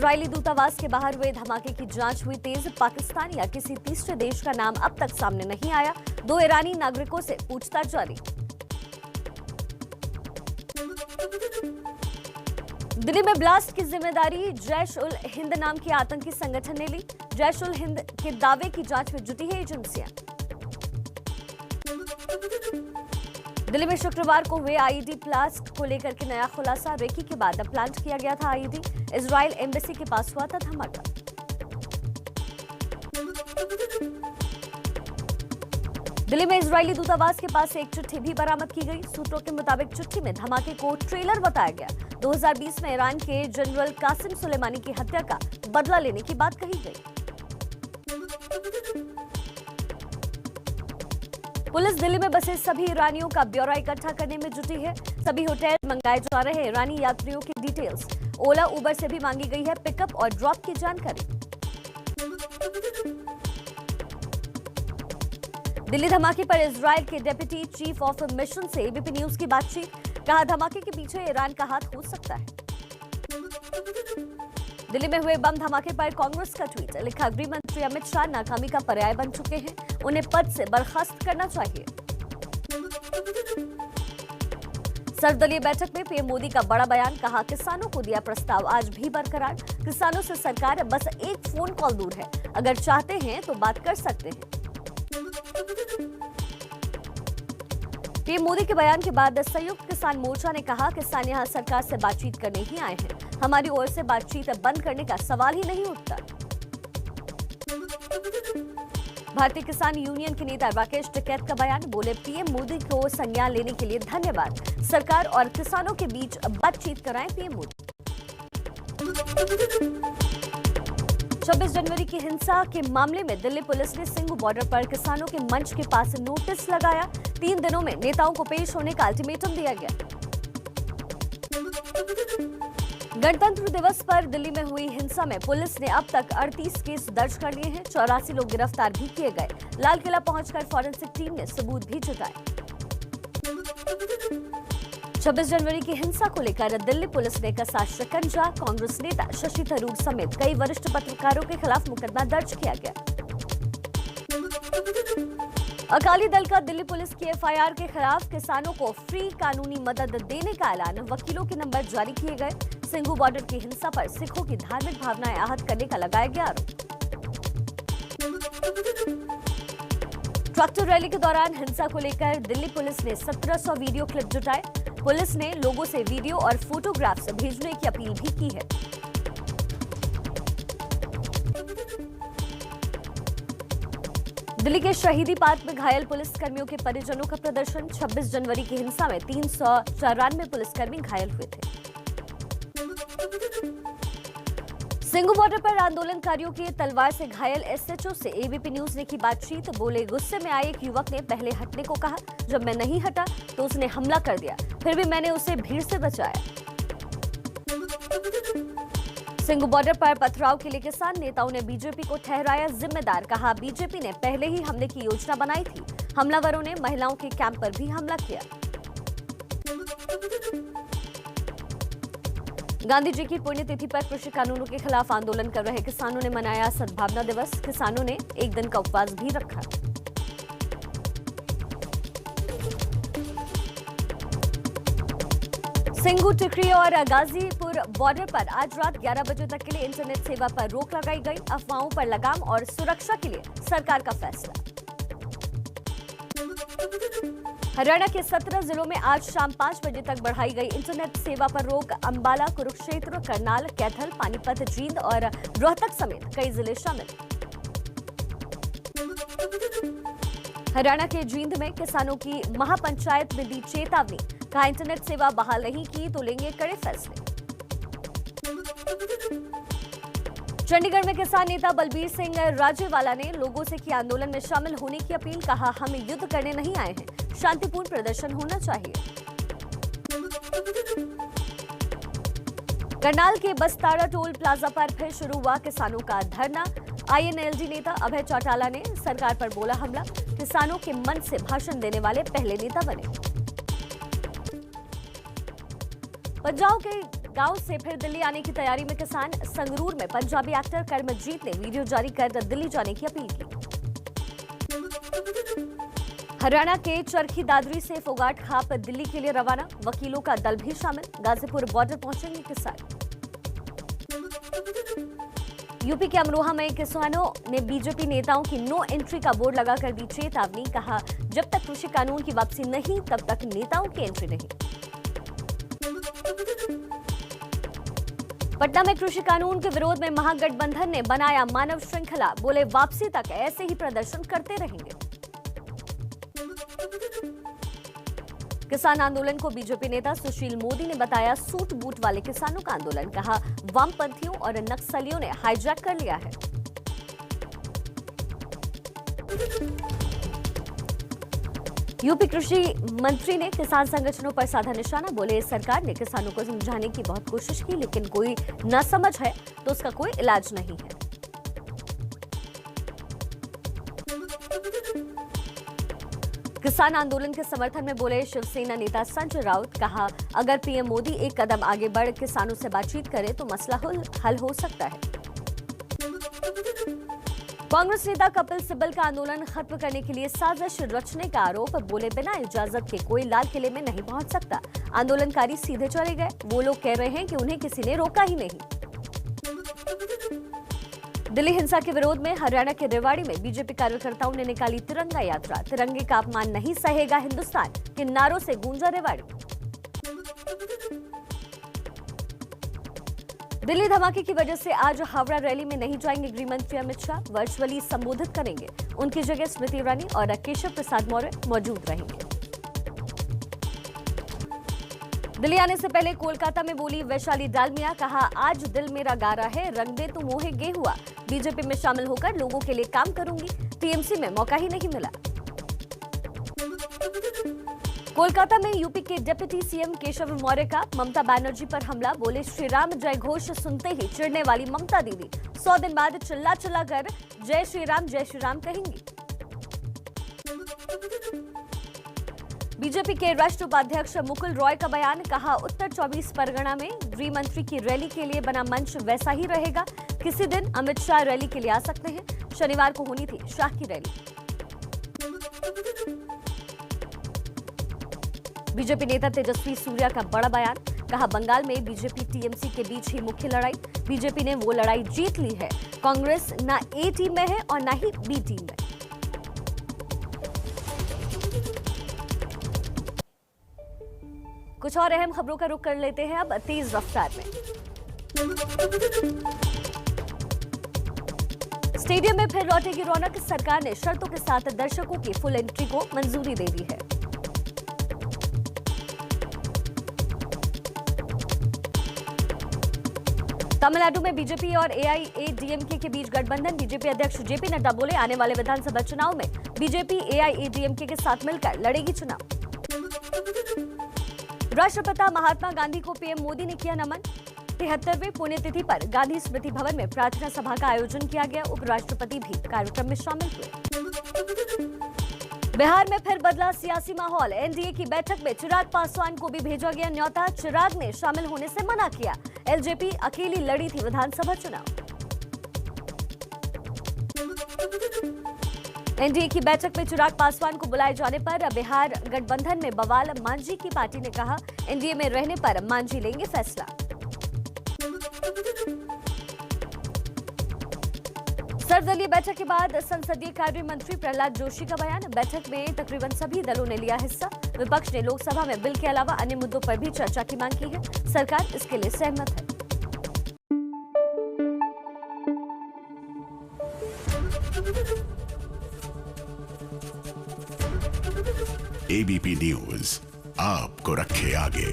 Israeli दूतावास के बाहर हुए धमाके की जांच हुई तेज। पाकिस्तान या किसी तीसरे देश का नाम अब तक सामने नहीं आया। 2 ईरानी नागरिकों से पूछताछ जारी। दिल्ली में ब्लास्ट की जिम्मेदारी जैश उल हिंद नाम के आतंकी संगठन ने ली। जैश उल हिंद के दावे की जांच में जुटी है एजेंसियां। दिल्ली में शुक्रवार को हुए आईईडी ब्लास्ट को लेकर के नया खुलासा। रेकी के बाद प्लांट किया गया था आईईडी। इजराइल एम्बेसी के पास हुआ था धमाका। दिल्ली में इजरायली दूतावास के पास एक चिट्ठी भी बरामद की गई। सूत्रों के मुताबिक चिट्ठी में धमाके को ट्रेलर बताया गया। 2020 में ईरान के जनरल कासिम सुलेमानी की हत्या का बदला लेने की बात कही गई। पुलिस दिल्ली में बसे सभी ईरानियों का ब्यौरा इकट्ठा करने में जुटी है। सभी होटल मंगाए जा रहे ईरानी यात्रियों की डिटेल्स। ओला उबर से भी मांगी गई है पिकअप और ड्रॉप की जानकारी। दिल्ली धमाके पर इजराइल के डेप्यूटी चीफ ऑफ मिशन से एबीपी न्यूज की बातचीत। कहा, धमाके के पीछे ईरान का हाथ हो सकता है। दिल्ली में हुए बम धमाके पर कांग्रेस का ट्वीट। लिखा, गृह मंत्री अमित शाह नाकामी का पर्याय बन चुके हैं, उन्हें पद से बर्खास्त करना चाहिए। सर्वदलीय बैठक में पीएम मोदी का बड़ा बयान। कहा, किसानों को दिया प्रस्ताव आज भी बरकरार। किसानों से सरकार बस एक फोन कॉल दूर है, अगर चाहते हैं तो बात कर सकते हैं। पीएम मोदी के बयान के बाद संयुक्त किसान मोर्चा ने कहा, किसान यहां सरकार से बातचीत करने ही आए हैं, हमारी ओर से बातचीत बंद करने का सवाल ही नहीं उठता। भारतीय किसान यूनियन के नेता राकेश टिकैत का बयान। बोले, पीएम मोदी को संज्ञान लेने के लिए धन्यवाद। सरकार और किसानों के बीच बातचीत कराएं पीएम मोदी। 26 जनवरी की हिंसा के मामले में दिल्ली पुलिस ने सिंघू बॉर्डर पर किसानों के मंच के पास नोटिस लगाया। 3 दिनों में नेताओं को पेश होने का अल्टीमेटम दिया गया। गणतंत्र दिवस पर दिल्ली में हुई हिंसा में पुलिस ने अब तक 38 केस दर्ज कर लिए हैं। 84 लोग गिरफ्तार भी किए गए। लाल किला पहुंचकर फॉरेंसिक टीम ने सबूत भी जुटाए। 26 जनवरी की हिंसा को लेकर दिल्ली पुलिस ने कसा शिकंजा। कांग्रेस नेता शशि थरूर समेत कई वरिष्ठ पत्रकारों के खिलाफ मुकदमा दर्ज किया गया। अकाली दल का दिल्ली पुलिस की एफआईआर के खिलाफ किसानों को फ्री कानूनी मदद देने का ऐलान। वकीलों के नंबर जारी किए गए। सिंघू बॉर्डर की हिंसा पर सिखों की धार्मिक भावनाएं आहत करने का लगाया गया आरोप। ट्रैक्टर रैली के दौरान हिंसा को लेकर दिल्ली पुलिस ने 1700 वीडियो क्लिप जुटाए। पुलिस ने लोगों से वीडियो और फोटोग्राफ्स भेजने की अपील भी की है। दिल्ली के शहीदी पार्क में घायल पुलिसकर्मियों के परिजनों का प्रदर्शन। 26 जनवरी की हिंसा में 394 पुलिसकर्मी घायल हुए थे। सिंघू बॉर्डर पर आंदोलनकारियों की तलवार से घायल एसएचओ से एबीपी न्यूज ने की बातचीत। बोले, गुस्से में आए एक युवक ने पहले हटने को कहा, जब मैं नहीं हटा तो उसने हमला कर दिया, फिर भी मैंने उसे भीड़ से बचाया। सिंघू बॉर्डर पर पथराव के लिए किसान नेताओं ने बीजेपी को ठहराया जिम्मेदार। कहा, बीजेपी ने पहले ही हमले की योजना बनाई थी। हमलावरों ने महिलाओं के कैंप पर भी हमला किया। गांधी जी की पुण्यतिथि पर कृषि कानूनों के खिलाफ आंदोलन कर रहे किसानों ने मनाया सद्भावना दिवस। किसानों ने एक दिन का उपवास भी रखा। सिंघू, टिकरी और गाजीपुर बॉर्डर पर आज रात 11 बजे तक के लिए इंटरनेट सेवा पर रोक लगाई गई। अफवाहों पर लगाम और सुरक्षा के लिए सरकार का फैसला। हरियाणा के 17 जिलों में आज शाम 5 बजे तक बढ़ाई गई इंटरनेट सेवा पर रोक। अंबाला, कुरुक्षेत्र, करनाल, कैथल, पानीपत, जींद और रोहतक समेत कई जिले शामिल। हरियाणा के जींद में किसानों की महापंचायत ने दी चेतावनी। कहा, इंटरनेट सेवा बहाल नहीं की तो लेंगे कड़े फैसले। चंडीगढ़ में किसान नेता बलबीर सिंह राजेवाला ने लोगों से की आंदोलन में शामिल होने की अपील। कहा, हम युद्ध करने नहीं आए हैं, शांतिपूर्ण प्रदर्शन होना चाहिए। करनाल के बस्ताड़ा टोल प्लाजा पर फिर शुरू हुआ किसानों का धरना। आईएनएलडी नेता अभय चौटाला ने सरकार पर बोला हमला। किसानों के मन से भाषण देने वाले पहले नेता बने। पंजाब के गांव से फिर दिल्ली आने की तैयारी में किसान। संगरूर में पंजाबी एक्टर कर्मजीत ने वीडियो जारी कर दिल्ली जाने की अपील की। हरियाणा के चरखी दादरी से फोगाट खाप दिल्ली के लिए रवाना। वकीलों का दल भी शामिल। गाजीपुर बॉर्डर पहुंचेंगे किसान। यूपी के अमरोहा में किसानों ने बीजेपी नेताओं की नो एंट्री का बोर्ड लगाकर दी चेतावनी। कहा, जब तक कृषि कानून की वापसी नहीं तब तक नेताओं की एंट्री नहीं। पटना में कृषि कानून के विरोध में महागठबंधन ने बनाया मानव श्रृंखला। बोले, वापसी तक ऐसे ही प्रदर्शन करते रहेंगे। किसान आंदोलन को बीजेपी नेता सुशील मोदी ने बताया सूट बूट वाले किसानों का आंदोलन। कहा, वामपंथियों और नक्सलियों ने हाईजैक कर लिया है। यूपी कृषि मंत्री ने किसान संगठनों पर साधा निशाना। बोले, सरकार ने किसानों को समझाने की बहुत कोशिश की, लेकिन कोई न समझ है तो उसका कोई इलाज नहीं है। किसान आंदोलन के समर्थन में बोले शिवसेना नेता संजय राउत। कहा, अगर पीएम मोदी एक कदम आगे बढ़ किसानों से बातचीत करे तो मसला हल हो सकता है। कांग्रेस नेता कपिल सिब्बल का आंदोलन खत्म करने के लिए साजिश रचने का आरोप। बोले, बिना इजाजत के कोई लाल किले में नहीं पहुंच सकता। आंदोलनकारी सीधे चले गए। वो लोग कह रहे हैं कि उन्हें किसी ने रोका ही नहीं। दिल्ली हिंसा के विरोध में हरियाणा के रेवाड़ी में बीजेपी कार्यकर्ताओं ने निकाली तिरंगा यात्रा। तिरंगे का अपमान नहीं सहेगा हिंदुस्तान के नारों से गूंजा रेवाड़ी। दिल्ली धमाके की वजह से आज हावड़ा रैली में नहीं जाएंगे गृह मंत्री अमित शाह। वर्चुअली संबोधित करेंगे। उनकी जगह स्मृति ईरानी और केशव प्रसाद मौर्य मौजूद रहेंगे। दिल्ली आने से पहले कोलकाता में बोली वैशाली डालमिया। कहा, आज दिल मेरा गा रहा है, रंग दे तू मोहे गे हुआ। बीजेपी में शामिल होकर लोगों के लिए काम करूंगी। टीएमसी में मौका ही नहीं मिला। कोलकाता में यूपी के डिप्टी सीएम केशव मौर्य का ममता बनर्जी पर हमला। बोले, श्री राम जय घोष सुनते ही चिढ़ने वाली ममता दीदी 100 दिन बाद चिल्ला चिल्ला कर जय श्री राम कहेंगी। बीजेपी के राष्ट्रीय उपाध्यक्ष मुकुल रॉय का बयान। कहा, उत्तर 24 परगना में गृह मंत्री की रैली के लिए बना मंच वैसा ही रहेगा। किसी दिन अमित शाह रैली के लिए आ सकते हैं। शनिवार को होनी थी शाह की रैली। बीजेपी नेता तेजस्वी सूर्या का बड़ा बयान। कहा, बंगाल में बीजेपी टीएमसी के बीच ही मुख्य लड़ाई। बीजेपी ने वो लड़ाई जीत ली है। कांग्रेस ना ए टीम में है और ना ही बी टीम में। कुछ और अहम खबरों का रुख कर लेते हैं अब तेज रफ्तार में। स्टेडियम में फिर लौटेगी रौनक। सरकार ने शर्तों के साथ दर्शकों की फुल एंट्री को मंजूरी दे दी है। तमिलनाडु में बीजेपी और एआईएडीएमके के बीच गठबंधन। बीजेपी अध्यक्ष जेपी नड्डा बोले, आने वाले विधानसभा चुनाव में बीजेपी एआईएडीएमके के साथ मिलकर लड़ेगी चुनाव। राष्ट्रपिता महात्मा गांधी को पीएम मोदी ने किया नमन। 73वें पुण्यतिथि पर गांधी स्मृति भवन में प्रार्थना सभा का आयोजन किया गया। उपराष्ट्रपति भी कार्यक्रम में शामिल हुए। बिहार में फिर बदला सियासी माहौल। एनडीए की बैठक में चिराग पासवान को भी भेजा गया न्योता। चिराग ने शामिल होने से मना किया। एलजेपी अकेली लड़ी थी विधानसभा चुनाव। एनडीए की बैठक में चिराग पासवान को बुलाए जाने पर बिहार गठबंधन में बवाल। मांझी की पार्टी ने कहा, एनडीए में रहने पर मांझी लेंगे फैसला। सर्वदलीय बैठक के बाद संसदीय कार्य मंत्री प्रहलाद जोशी का बयान। बैठक में तकरीबन सभी दलों ने लिया हिस्सा। विपक्ष ने लोकसभा में बिल के अलावा अन्य मुद्दों पर भी चर्चा की मांग की है। सरकार इसके लिए सहमत है। एबीपी न्यूज आपको रखे आगे।